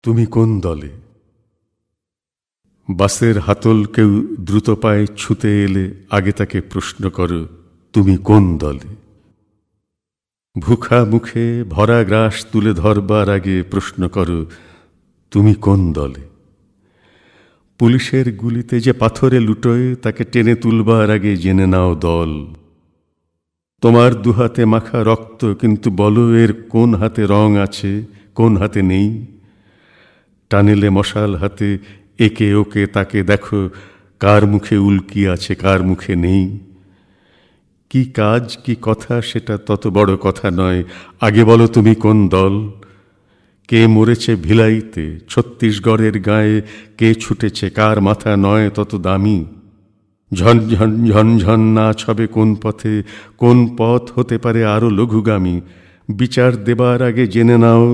তুমি কোন দলে? বাসের হাতল কেউ দ্রুত পায়ে ছুতে এলে আগে তাকে প্রশ্ন করো, তুমি কোন দলে? ভুখা মুখে ভরা গ্রাস তুলে ধরবার আগে প্রশ্ন করো, তুমি কোন দলে? পুলিশের গুলিতে যে পাথরে লুটোয় তাকে টেনে তুলবার আগে জেনে নাও দল। তোমার দুহাতে মাখা রক্ত, কিন্তু বলো এর কোন হাতে রং আছে, কোন হাতে নেই? টানেলে মশাল হাতে একে ওকে তাকে দেখো, কার মুখে উল্কি আছে, কার মুখে নেই। কি কাজ কি কথা সেটা তত বড় কথা নয়, আগে বলো তুমি কোন দল? কে মরেছে ভিলাইতে, ছত্তিশগড়ের গায়ে কে ছুটেছে, কার মাথা নয় তত দামি? ঝন ঝন ঝন ঝন নাচ হবে কোন পথে, কোন পথ হতে পারে আরো লঘুগামী? বিচার দেবার আগে জেনে নাও,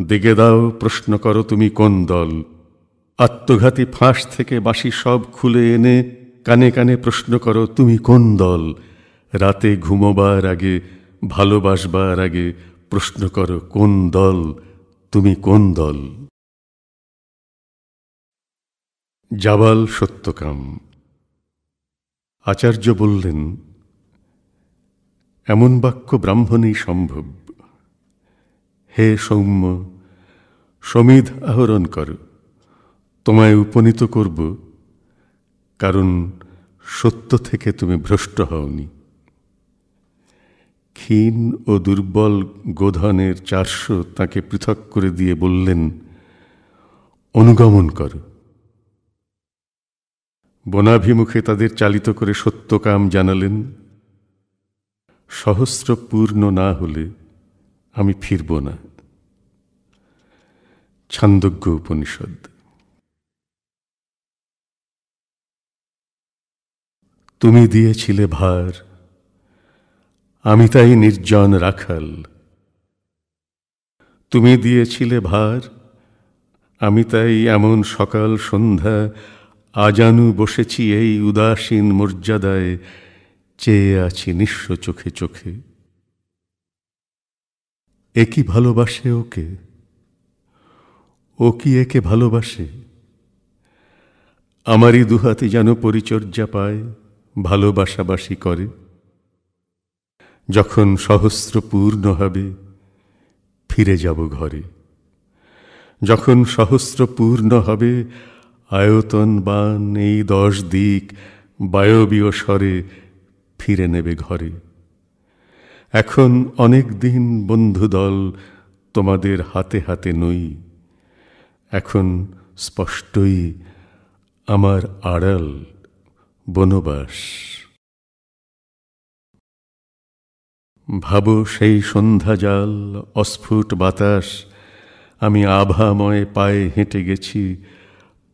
দেগে দাও, প্রশ্ন করো তুমি কোন দল? আত্মঘাতী ফাঁস থেকে বাঁশি সব খুলে এনে কানে কানে প্রশ্ন করো তুমি কোন দল? রাতে ঘুমোবার আগে, ভালোবাসবার আগে প্রশ্ন করো কোন দল, তুমি কোন দল? জাবাল সত্যকাম। আচার্য বললেন, এমন বাক্য ব্রাহ্মণেই সম্ভব। হে সৌম্য, সমিধ আহরণ কর, তোমায় উপনীত করব, কারণ সত্য থেকে তুমি ভ্রষ্ট হওনি। ক্ষীণ ও দুর্বল গোধনের 400 তাকে পৃথক করে দিয়ে বললেন, অনুগমন কর। বনাভিমুখে তাদের চালিত করে সত্যকাম জানালেন, সহস্র পূর্ণ না হলে আমি ফিরব না। ছান্দোগ্য উপনিষদ। তুমি দিয়েছিলে ভার, আমি তাই নির্জন রাখাল। তুমি দিয়েছিলে ভার, আমি তাই এমন সকাল সন্ধ্যা আজানু বসেছি এই উদাসীন মর্যাদায়, চেয়ে আছি নিঃস্ব চোখে চোখে। এ কি ভালোবাসে ওকে? ও কি একে ভালোবাসে? আমারই দুহাতে যেন পরিচর্যা পায়, ভালোবাসাবাসি করে। যখন সহস্র পূর্ণ হবে ফিরে যাব ঘরে। যখন সহস্র পূর্ণ হবে আয়তন বান এই 10 দিক বায়বীয় স্বরে ফিরে নেবে ঘরে। এখন অনেক দিন বন্ধুদল তোমাদের হাতে হাতে নই, এখন স্পষ্টই আমার আড়াল বনবাস। ভাবো সেই সন্ধ্যা জাল, অস্ফুট বাতাস, আমি আভাময় পায়ে হেঁটে গেছি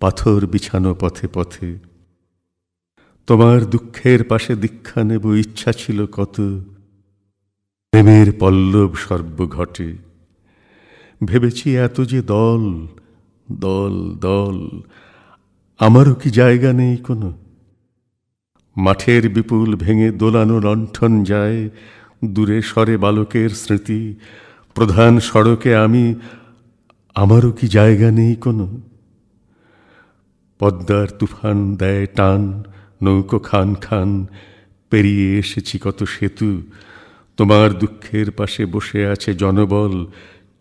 পাথর বিছানো পথে পথে। তোমার দুঃখের পাশে দীক্ষা নেব ইচ্ছা ছিল কত, প্রেমের পল্লব সর্ব ঘটে। ভেবেছি এত যে দল দল দল, আমারও কি জায়গা নেই কোনো? মাঠের বিপুল ভেঙে দোলানো লণ্ঠন যায়, দূরে সরে বালকের স্মৃতি। প্রধান সড়কে আমি, আমারও কি জায়গা নেই কোনো? পদ্মার তুফান দেয় টান, নৌকো খান খান, পেরিয়ে এসেছি কত সেতু। তোমার দুঃখের পাশে বসে আছে জনবল,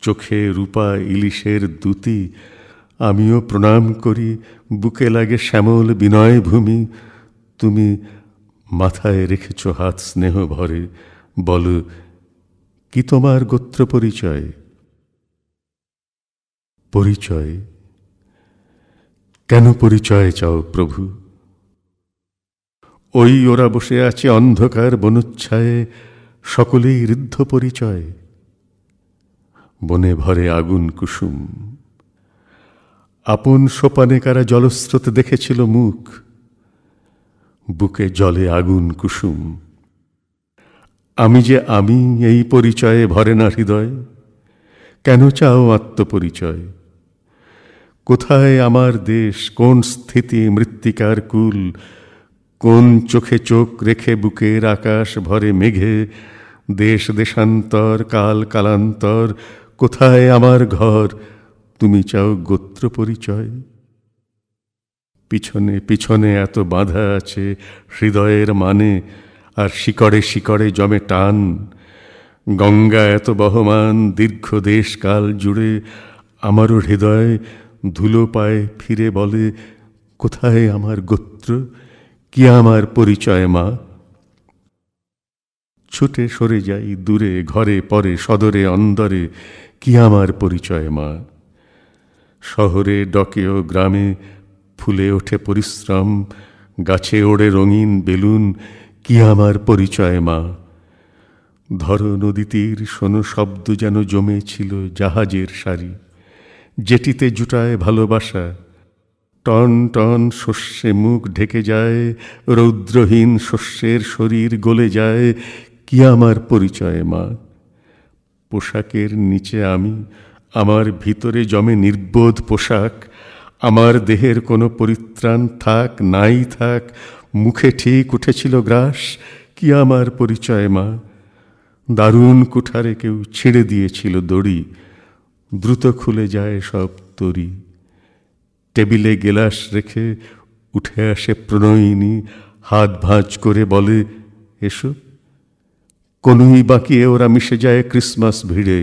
চোখে রূপা ইলিশের দ্যুতি। আমিও প্রণাম করি, বুকে লাগে শ্যামল বিনয় ভূমি। তুমি মাথায় রেখেছ হাত স্নেহ ভরে, বলো কি তোমার গোত্র পরিচয়? পরিচয় কেন পরিচয় চাও প্রভু? ওই ওরা বসে আছে অন্ধকার বনচ্ছায়ে, সকলেই ঋদ্ধ পরিচয়। বনে ভরে আগুন কুসুম, আপন সোপানে কারা জলস্রোত দেখেছিল মুখ, বুকে জলে আগুন কুসুম। আমি যে আমি, এই পরিচয়ে ভরে না হৃদয়। কেন চাও আত্মপরিচয়? কোথায় আমার দেশ, কোন স্থিতি মৃত্তিকার কুল? কোন চোখে চোখ রেখে বুকের আকাশ ভরে মেঘে? দেশ দেশান্তর কাল কালান্তর, কোথায় আমার ঘর? তুমি চাও গোত্র পরিচয়। পিছনে পিছনে এত বাঁধা আছে হৃদয়ের মানে, আর শিকড়ে শিকড়ে জমে টান। গঙ্গা এত বহমান দীর্ঘ দেশকাল জুড়ে, আমারও হৃদয় ধুলো পায়ে ফিরে বলে, কোথায় আমার গোত্র, কি আমার পরিচয় মা? ছুটে সরে যাই দূরে, ঘরে পরে সদরে অন্দরে, কি আমার পরিচয় মা? শহরে ডকেও গ্রামে ফুলে ওঠে পরিশ্রম, গাছে ওড়ে রঙিন বেলুন, কি আমার পরিচয় মা? ধরো নদী তীর, শোনো শব্দ যেন জমেছিল জাহাজের সারি, যেটিতে জুটায় ভালোবাসা। টন টন শস্যে মুখ ঢেকে যায়, রৌদ্রহীন শস্যের শরীর গলে যায়, কি আমার পরিচয় মা? পোশাকের নিচে আমি, আমার ভিতরে জমে নির্বোধ পোশাক। আমার দেহের কোনো পরিত্রাণ থাক নাই থাক, মুখে ঠিক উঠেছিল গ্রাস, কি আমার পরিচয় মা? দারুণ কুঠারে কেউ ছিঁড়ে দিয়েছিল দড়ি, দ্রুত খুলে যায় সব তরি। টেবিলে গেলাস রেখে উঠে আসে প্রণয়িনী, হাত ভাঁজ করে বলে, এসো। কোনই বাঁকিয়ে ওরা মিশে যায় ক্রিসমাস ভিড়ে।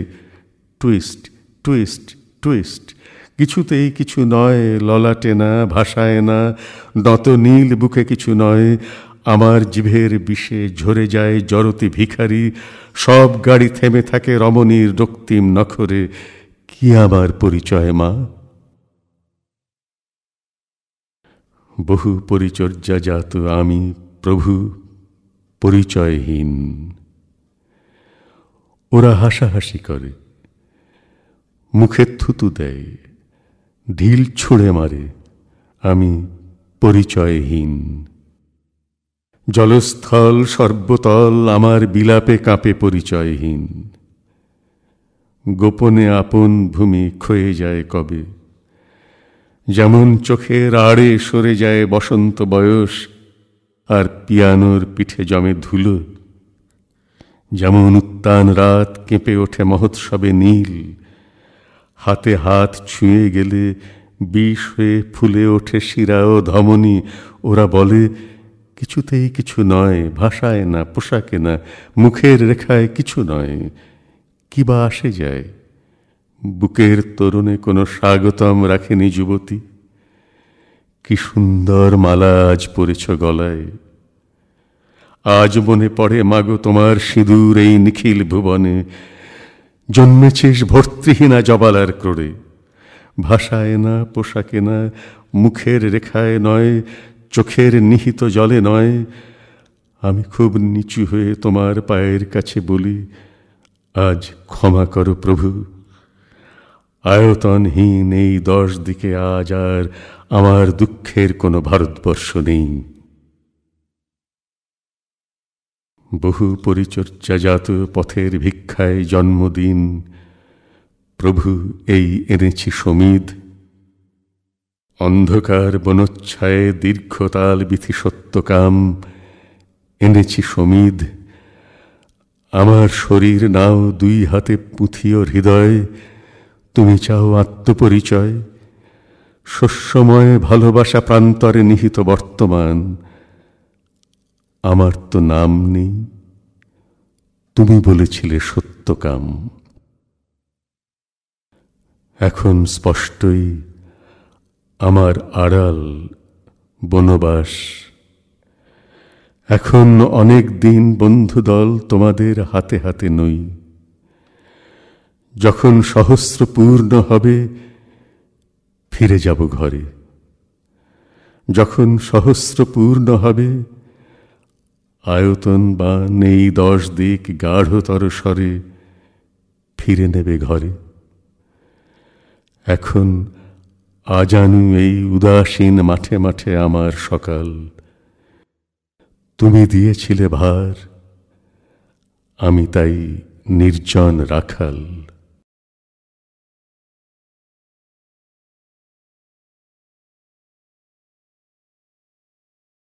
টুইস্ট টুইস্ট টুইস্ট, কিছুতেই কিছু নয়, ললাটে না, ভাষায় না, নত নীল বুকে কিছু নয়। আমার জিভের বিষে ঝরে যায় জড়তি ভিখারি, সব গাড়ি থেমে থাকে রমণীর রক্তিম নখরে, কি আমার পরিচয় মা? বহু পরিচর্যাজাত আমি প্রভু পরিচয়হীন। ওরা হাসাহাসি করে, মুখে থুতু দেয়, ঢিল ছুঁড়ে মারে, আমি পরিচয়হীন। জলস্থল সর্বতল আমার বিলাপে কাঁপে পরিচয়হীন। গোপনে আপন ভূমি ক্ষয়ে যায় কবে, যেমন চোখের আড়ে সরে যায় বসন্ত বয়স, আর পিয়ানোর পিঠে জমে ধুলো। যেমন উত্তান রাত কেঁপে ওঠে মহোৎসবে নীল, হাতে হাত ছুঁয়ে গেলে বিষ হয়ে ফুলে ওঠে শিরা ও ধমনী। ওরা বলে, কিছুতেই কিছু নয়, ভাষায় না, পোশাকে না, মুখের রেখায় কিছু নয়, কি বা আসে যায়? বুকের তরুণে কোনো স্বাগতম রাখেনি যুবতী। কি সুন্দর মালা আজ পরেছ গলায়, আজ মনে পড়ে মাগো তোমার সিঁদুর এই নিখিল ভুবনে। জন্মেছিস ভর্তৃহীনা জবালার ক্রোড়ে, ভাষায় না, পোশাকে না, মুখের রেখায় নয়, চোখের নিহিত জলে নয়। আমি খুব নিচু হয়ে তোমার পায়ের কাছে বলি, আজ ক্ষমা করো প্রভু। আয়তনহীন এই 10 দিকে আজ আর আমার দুঃখের কোনো ভারতবর্ষ নেই। বহু পরিচর্যাজাত পথের ভিক্ষায় জন্মদিন, প্রভু এই এনেছি সমিধ। অন্ধকার বনচ্ছায়ে দীর্ঘতাল বিথি সত্যকাম, এনেছি সমিধ। আমার শরীর নাও 2 হাতে পুঁথিও হৃদয়, তুমি চাও আত্মপরিচয়। শস্যময় ভালোবাসা প্রান্তরে নিহিত বর্তমান, আমার তো নাম নেই, তুমি বলেছিলে সত্যকাম। এখন স্পষ্টই আমার আড়াল বনবাস। এখন অনেক দিন বন্ধুদল তোমাদের হাতে হাতে নই। যখন সহস্র পূর্ণ হবে ফিরে যাব ঘরে। যখন সহস্র পূর্ণ হবে, আয়তন বা নেই 10 দিক গাঢ়তর স্বরে ফিরে নেবে ঘরে। এখন আজানু এই উদাসীন মাঠে মাঠে আমার সকাল। তুমি দিয়েছিলে ভার, আমি তাই নির্জন রাখাল।